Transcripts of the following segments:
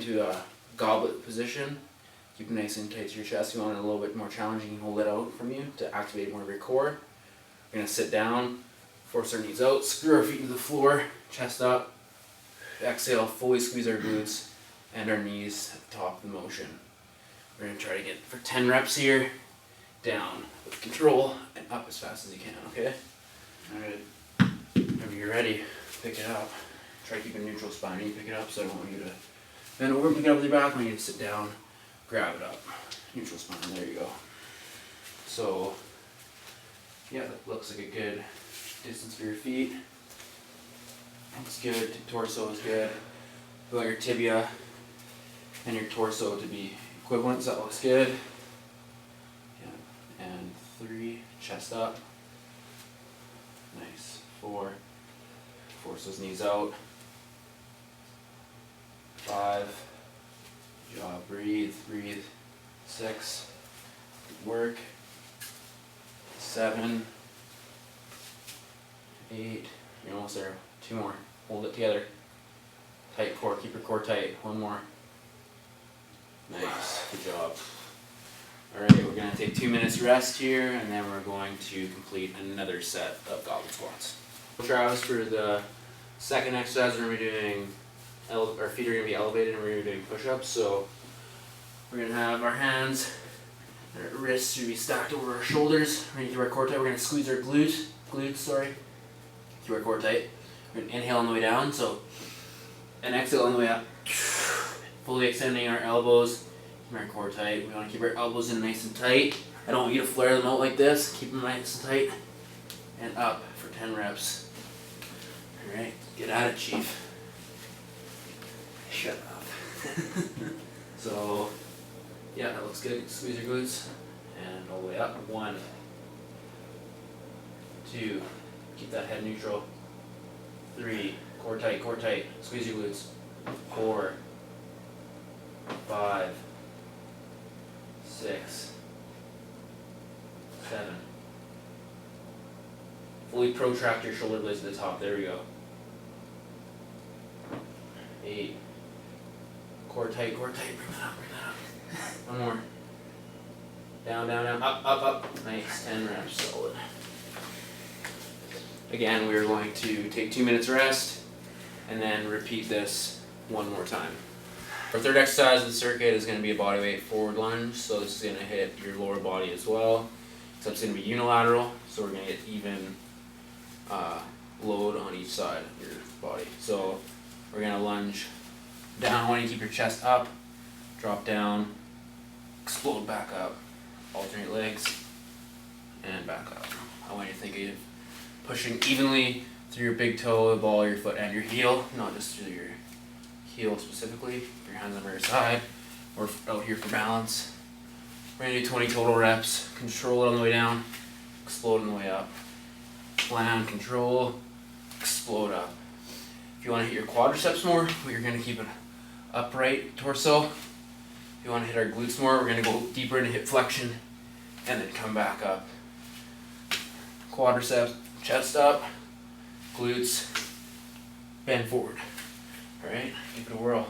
into a goblet position. Keep it nice and tight to your chest. If you want it a little bit more challenging, you can hold it out from you to activate more of your core. We're going to sit down, force our knees out, screw our feet to the floor, chest up. Exhale, fully squeeze our glutes and our knees at the top of the motion. We're going to try to get for 10 reps here, down with control, and up as fast as you can, okay? Alright, whenever you're ready, pick it up. Try to keep a neutral spine when you pick it up, so I don't want you to bend over and pick it up with your back. I want you to sit down, grab it up. Neutral spine, there you go. So, yeah, that looks like a good distance for your feet. Looks good, torso is good. You want your tibia and your torso to be equivalent, so that looks good. Yeah. And 3, chest up. Nice. 4, force those knees out. 5, good job, breathe. 6, good work. 7, 8, you're almost there. 2 more. Hold it together. Tight core. Keep your core tight. 1 more. Nice. Good job. Alright, we're going to take 2 minutes rest here, and then we're going to complete another set of goblet squats. Travis, for the second exercise, we're going to be doing, our feet are going to be elevated, and we're going to be doing push-ups. So we're going to have our hands, and our wrists should be stacked over our shoulders. We're going to keep our core tight. We're going to squeeze our glutes. Keep our core tight. We're going to inhale on the way down, and exhale on the way up. Fully extending our elbows, keep our core tight. We want to keep our elbows in nice and tight. I don't want you to flare them out like this. Keep them nice and tight. And up for 10 reps. Alright, get at it, Chief. Shut up. So, yeah, that looks good. Squeeze your glutes. And all the way up. 1, 2, keep that head neutral. 3, core tight, squeeze your glutes. 4, 5, 6, 7. Fully protract your shoulder blades to the top, there we go. 8, core tight, bring that up. 1 more. Down, up. Nice, 10 reps, solid. Again, we are going to take 2 minutes rest and then repeat this 1 more time. Our third exercise of the circuit is going to be a bodyweight forward lunge. So this is going to hit your lower body as well. So it's going to be unilateral. So we're going to get even load on each side of your body. So we're going to lunge down. I want you to keep your chest up, drop down, explode back up, alternate legs, and back up. I want you to think of pushing evenly through your big toe, the ball of your foot, and your heel, not just through your heel specifically. Your hands on either side, or out here for balance. We're going to do 20 total reps. Control it on the way down, explode on the way up. Plan, control, explode up. If you want to hit your quadriceps more, we're going to keep an upright torso. If you want to hit our glutes more, we're going to go deeper into hip flexion and then come back up. Quadriceps, chest up, glutes, bend forward. Alright, give it a whirl.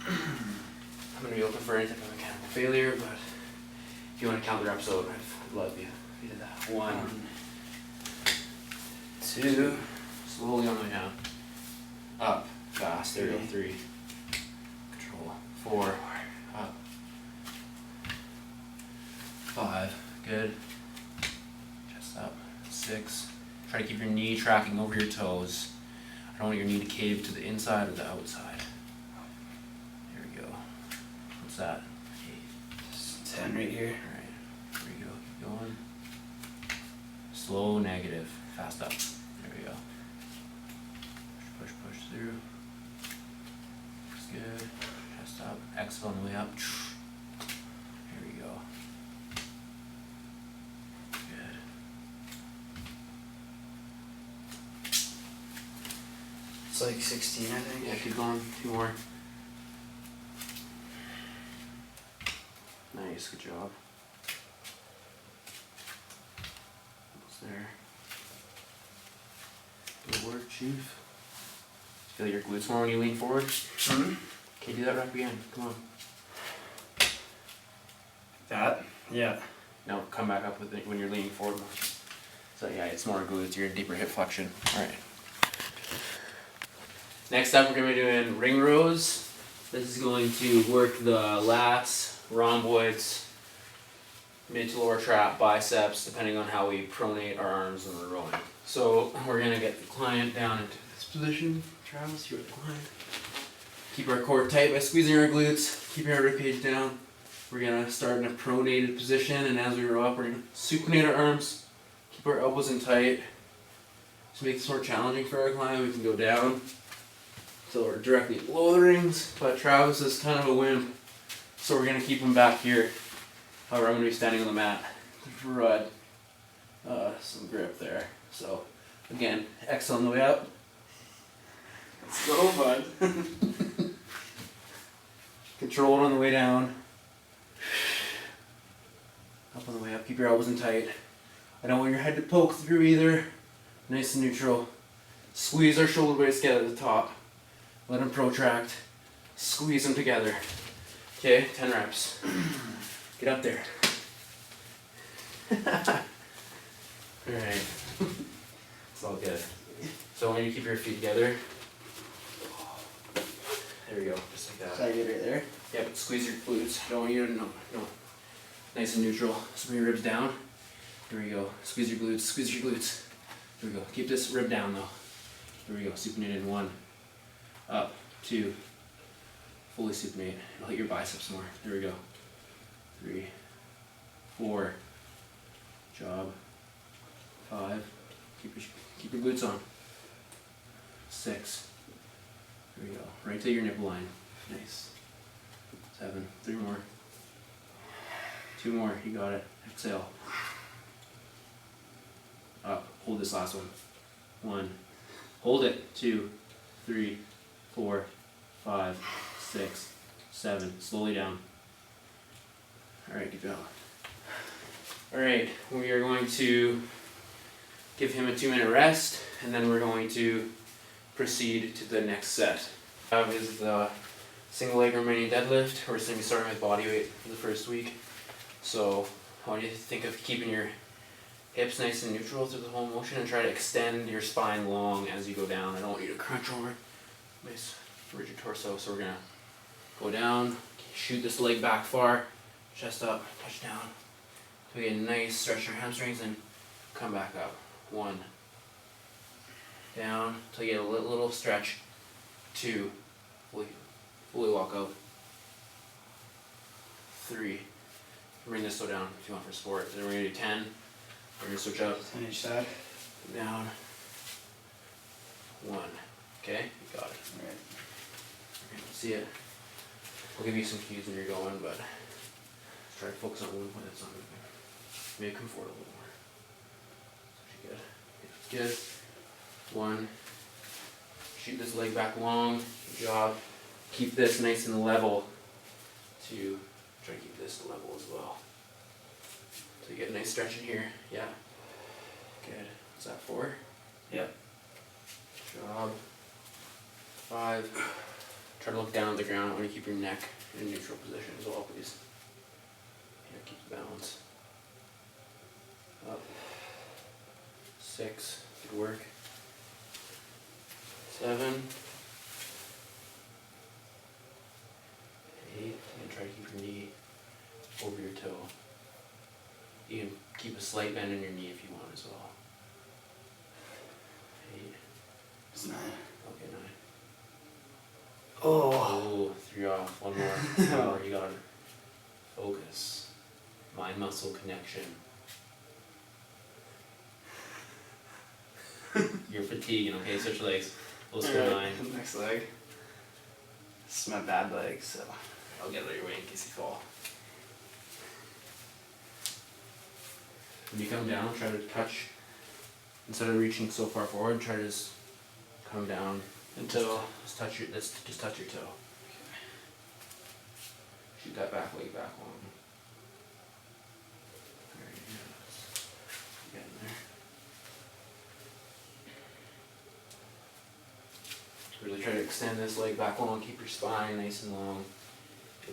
I'm going to be open for any type of mechanical failure, but if you want to count the reps out, I'd love you if you did that. 1, 2, slowly on the way down. Up, fast, there you go, 3. Control, 4, up. 5, good. Chest up, 6. Try to keep your knee tracking over your toes. I don't want your knee to cave to the inside or the outside. There we go. What's that? 8. 10 right here. Alright, there we go. Keep going. Slow, negative. Fast up. There we go. Push through. Looks good. Chest up. Exhale on the way up. There we go. Good. It's like 16, I think. Yeah, keep going. 2 more. Nice, good job. Almost there. Good work, Chief. Feel your glutes more when you lean forward? Mm-hmm. Okay, do that rep again. Come on. That? Yeah. No, come back up with it when you're leaning forward more. So yeah, it's more glutes, you're in deeper hip flexion. Alright. Next up we're going to be doing ring rows. This is going to work the lats, rhomboids, mid to lower trap, biceps, depending on how we pronate our arms when we're rowing. So we're going to get the client down into this position. Travis, you're the client. Keep our core tight by squeezing our glutes, keeping our ribcage down. We're going to start in a pronated position, and as we row up, we're going to supinate our arms, keep our elbows in tight. To make this more challenging for our client, we can go down so we're directly below the rings, but Travis is kind of a wimp, so we're going to keep him back here. However, I'm going to be standing on the mat to provide some grip there. So, again, exhale on the way up. Let's go, bud. Control it on the way down. Up on the way up, keep your elbows in tight. I don't want your head to poke through either. Nice and neutral. Squeeze our shoulder blades together at the top. Let them protract. Squeeze them together. Okay, 10 reps. Get up there. Alright. It's all good. So I want you to keep your feet together. There we go, just like that. So I get right there? Yeah, but squeeze your glutes. Don't want you to, no. Nice and neutral. So bring your ribs down. Here we go. Squeeze your glutes, squeeze your glutes. Here we go. Keep this rib down though. Here we go. Supinate in 1. Up. 2. Fully supinate. It'll hit your biceps more. There we go. 3. 4. Job. 5. Keep your glutes on. 6. There we go. Right to your nipple line. Nice. 7. 3 more. 2 more. You got it. Exhale. Up. Hold this last one. 1. Hold it. 2, 3, 4, 5, 6, 7. Slowly down. Alright, good job. Alright, we are going to give him a 2-minute rest, and then we're going to proceed to the next set. Is the single leg Romanian deadlift. We're going to be starting with body weight for the first week. So I want you to think of keeping your hips nice and neutral through the whole motion, and try to extend your spine long as you go down. I don't want you to crunch over. Nice rigid torso. So we're going to go down, shoot this leg back far, chest up, touch down. So we get a nice stretch in our hamstrings and come back up. 1. Down till you get a little stretch. 2. Fully walk out. 3. Bring this toe down if you want for sport. Then we're going to do 10. We're going to switch up. 10 each side. Down. 1. Okay, you got it. Alright. Okay, see it. I'll give you some cues when you're going, but try to focus on one point that's not moving. Maybe come forward a little more. That's actually good. Good. 1. Shoot this leg back long. Good job. Keep this nice and level. 2. Try to keep this level as well. So you get a nice stretch in here. Yeah. Good. Is that 4? Yep. Good job. 5. Try to look down at the ground. I want you to keep your neck in a neutral position as well, please. Yeah, keep the balance. Up. 6. Good work. 7. 8. And try to keep your knee over your toe. You can keep a slight bend in your knee if you want as well. 8. It's 9. Okay, 9. Oh. Oh, 3 off. 1 more. 1 more. You got it. Focus. Mind-muscle connection. You're fatiguing. Okay, switch legs. Let's go 9. Next leg. This is my bad leg, so. I'll get out of your way in case you fall. When you come down, try to touch. Instead of reaching so far forward, try to just come down until just touch your toe. Shoot that back leg back long. There you go. Get in there. Really try to extend this leg back long, keep your spine nice and long.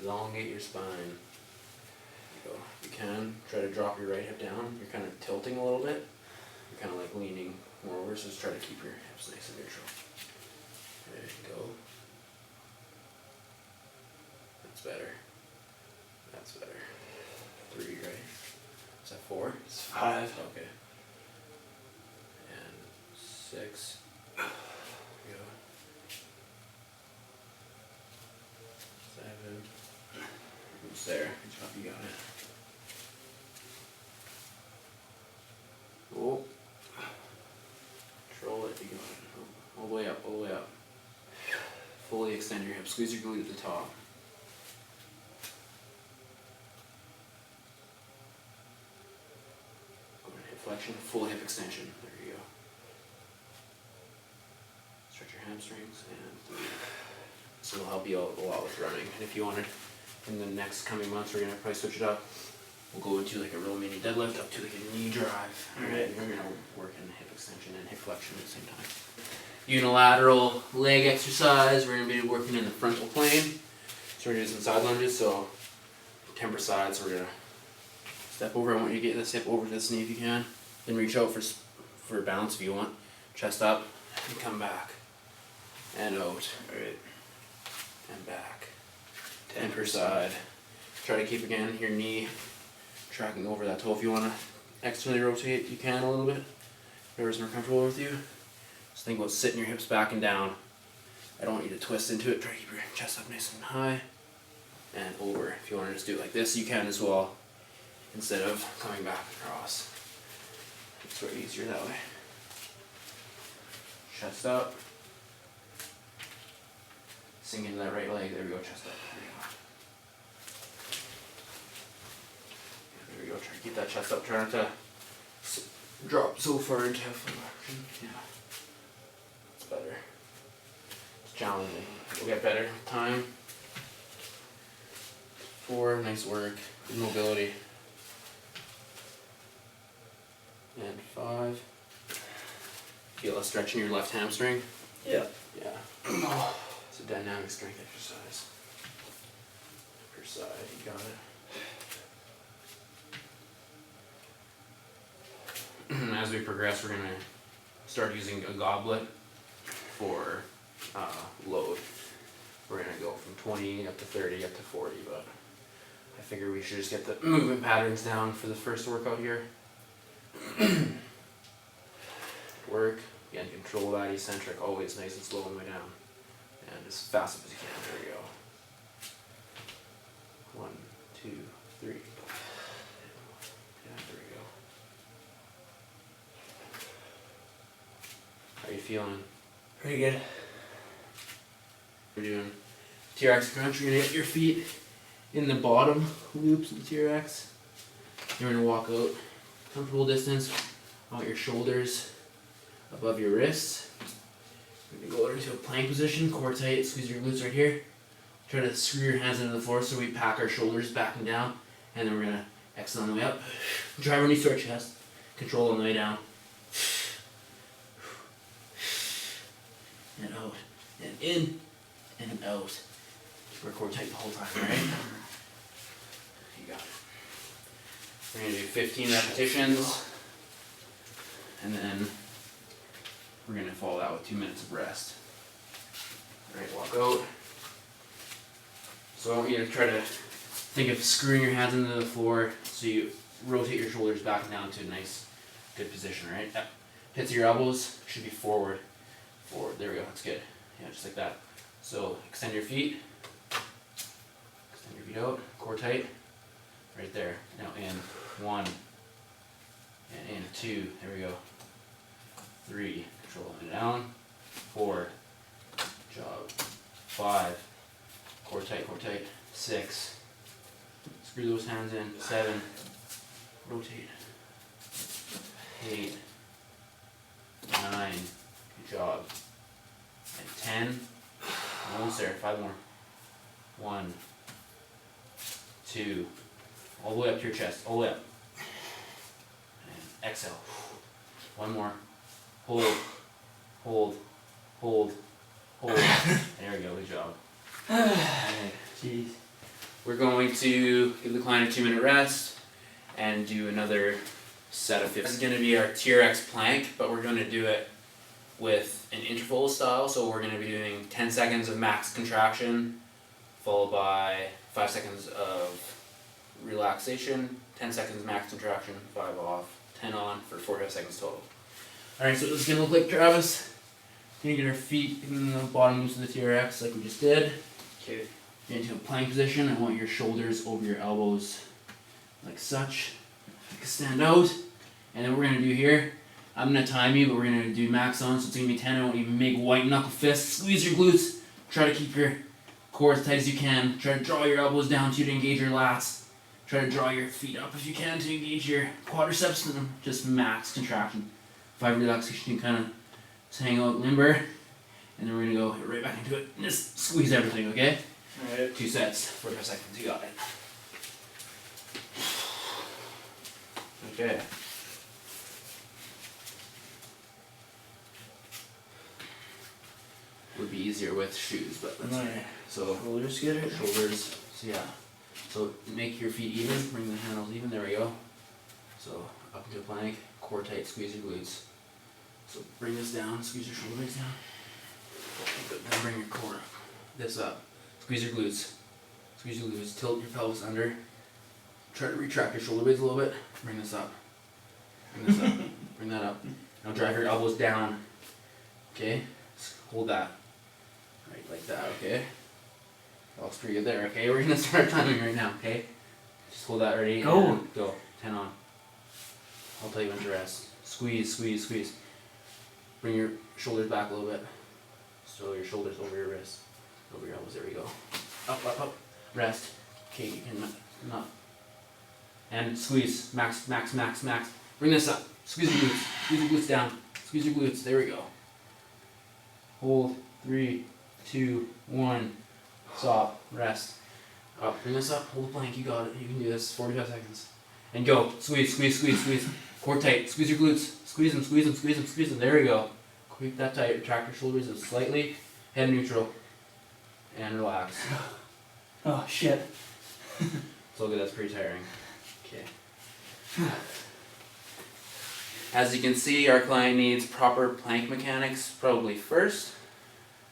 Elongate your spine. There you go. You can try to drop your right hip down. You're kind of tilting a little bit. You're kind of like leaning more over, so just try to keep your hips nice and neutral. There you go. That's better. That's better. 3, right? Is that 4? It's 5. Okay. And 6. There you go. 7. Almost there. Good job, you got it. Oh. Control it, you got it. All the way up, all the way up. Fully extend your hips. Squeeze your glute at the top. Go to hip flexion, full hip extension. There you go. Stretch your hamstrings and 3. This will help you out a lot with running. And if you wanted, in the next coming months, we're gonna probably switch it up. We'll go into like a real mini deadlift up to like a knee drive. Alright, we're gonna work in hip extension and hip flexion at the same time. Unilateral leg exercise. We're gonna be working in the frontal plane. So we're gonna do some side lunges. So 10 per side. So we're gonna step over. I want you to get this hip over to this knee if you can. Then reach out for balance if you want. Chest up and come back and out. Alright, and back. 10 per side. Try to keep again your knee tracking over that toe. If you want to externally rotate, you can a little bit. Whatever's more comfortable with you. Just think about sitting your hips back and down. I don't want you to twist into it. Try to keep your chest up nice and high and over. If you want to just do it like this, you can as well, instead of coming back across. It's way easier that way. Chest up. Sink into that right leg. There we go. Chest up. There you go. There we go. Try to keep that chest up. Try not to drop so far into flexion. Yeah. That's better. It's challenging. We'll get better with time. 4. Nice work. Good mobility. And 5. Feel a stretch in your left hamstring? Yeah. Yeah. It's a dynamic strength exercise. Per side, you got it. As we progress, we're going to start using a goblet for load. We're going to go from 20 up to 30 up to 40, but I figure we should just get the movement patterns down for the first workout here. Work. Again, control that eccentric, always nice and slow on the way down. And as fast as you can. There you go. 1, 2, 3. Yeah, there we go. How are you feeling? Pretty good. We're doing TRX crunch. You're gonna get your feet in the bottom loops of the TRX. You're gonna walk out comfortable distance. I want your shoulders above your wrists. We're gonna go into a plank position, core tight, squeeze your glutes right here. Try to screw your hands into the floor so we pack our shoulders back and down. And then we're gonna exhale on the way up. Drive our knees to our chest. Control on the way down. And out. And in. And out. Keep our core tight the whole time, right? You got it. We're gonna do 15 repetitions. And then we're going to follow that with 2 minutes of rest. Alright, walk out. So I want you to try to think of screwing your hands into the floor so you rotate your shoulders back and down to a nice, good position, right? Yep. Hits your elbows should be forward. Forward, there we go, that's good. Yeah, just like that. So extend your feet. Extend your feet out, core tight. Right there. Now in 1. And in 2, there we go. 3, control it down. 4, job. 5, core tight, core tight. 6, screw those hands in. 7, rotate. 8, 9, good job. And 10, almost there, 5 more. 1, 2, all the way up to your chest, all the way up. And exhale. 1 more. Hold, hold, hold, hold. There we go, good job. Okay. Jeez. We're going to give the client a 2-minute rest and do another set of 50. This is going to be our TRX plank, but we're going to do it with an interval style. So we're going to be doing 10 seconds of max contraction, followed by 5 seconds of relaxation, 10 seconds max contraction, 5 off, 10 on for 45 seconds total. Alright, so this is going to look like Travis. You're going to get our feet in the bottom moves of the TRX like we just did. Okay. Get into a plank position. I want your shoulders over your elbows like such. You can stand out. And then what we're going to do here, I'm going to time you, but we're going to do max on, so it's going to be 10. I want you to make white knuckle fists, squeeze your glutes, try to keep your core as tight as you can. Try to draw your elbows down to you to engage your lats. Try to draw your feet up if you can to engage your quadriceps, and just max contraction. 5 relaxation, you kind of just hang out limber, and then we're going to go right back into it and just squeeze everything, okay? Alright. 2 sets, 45 seconds, you got it. Okay. Would be easier with shoes, but let's Alright. so Shoulders get it? shoulders, so yeah. So make your feet even, bring the handles even, there we go. So up into a plank, core tight, squeeze your glutes. So bring this down, squeeze your shoulder blades down. Then bring your core this up. Squeeze your glutes. Squeeze your glutes, tilt your pelvis under. Try to retract your shoulder blades a little bit. Bring this up. Bring this up. Bring that up. Now drive your elbows down. Okay? Just hold that. Right, like that, okay? That looks pretty good there, okay? We're gonna start timing right now, okay? Just hold that ready. Go. And go. 10 on. I'll tell you when to rest. Squeeze, squeeze, squeeze. Bring your shoulders back a little bit. So your shoulders over your wrists. Over your elbows, there we go. Up, up, up. Rest. Okay, you can not. And squeeze. Max, max, max, max. Bring this up. Squeeze your glutes. Squeeze your glutes down. Squeeze your glutes. There we go. Hold. 3, 2, 1. Stop. Rest. Up. Bring this up. Hold the plank. You got it. You can do this. 45 seconds. And go. Squeeze, squeeze, squeeze, squeeze. Core tight. Squeeze your glutes. Squeeze them, squeeze them, squeeze them, squeeze them. There we go. Keep that tight. Retract your shoulders just slightly. Head neutral. And relax. Oh shit. So good, that's pretty tiring. Okay. As you can see, our client needs proper plank mechanics probably first.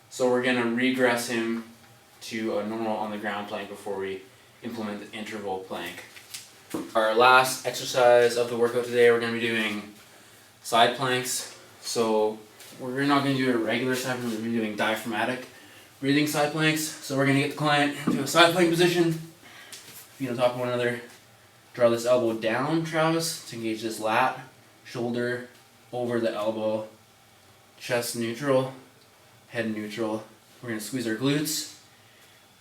So we're gonna regress him to a normal on the ground plank before we implement the interval plank. Our last exercise of the workout today, we're gonna be doing side planks. So we're not going to do a regular side plank, we're going to be doing diaphragmatic breathing side planks. So we're going to get the client into a side plank position, feet on top of one another. Draw this elbow down, Travis, to engage this lat, shoulder over the elbow, chest neutral, head neutral. We're going to squeeze our glutes.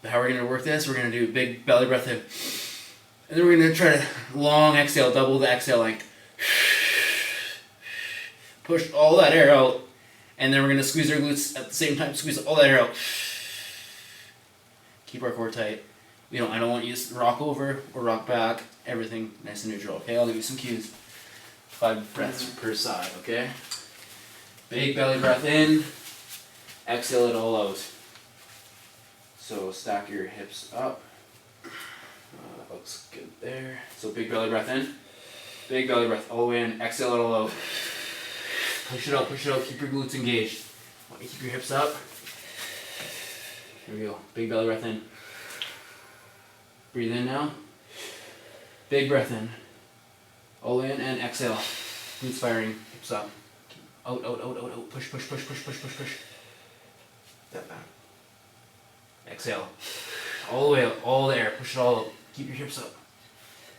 But how we're going to work this, we're going to do a big belly breath in. And then we're going to try to long exhale, double the exhale length. Push all that air out, and then we're going to squeeze our glutes at the same time, squeeze all that air out. Keep our core tight. I don't want you to rock over or rock back, everything nice and neutral, okay? I'll give you some cues. 5 breaths per side, okay? Big belly breath in, exhale it all out. So stack your hips up. That looks good there. So big belly breath in, big belly breath all the way in, exhale it all out. Push it out, keep your glutes engaged. I want you to keep your hips up. Here we go, big belly breath in. Breathe in now. Big breath in. All in and exhale. Glutes firing, hips up. Out, out, out, out, out. Push, push, push, push, push, push, push. Step back. Exhale. All the way out, all the air. Push it all out. Keep your hips up.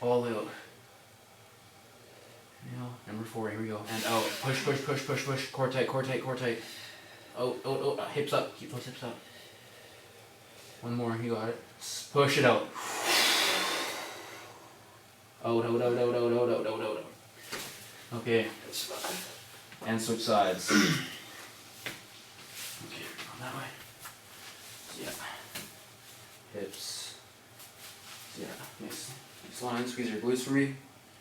All the way out. Inhale. Number 4, here we go. And out. Push, push, push, push, push. Core tight, core tight, core tight. Out, out, out. Hips up. Keep those hips up. One more, you got it. Push it out. Out, out, out, out, out, out, out, out, out. Okay. And switch sides. Okay, on that way. Yeah. Hips. Yeah, nice line. Squeeze your glutes for me.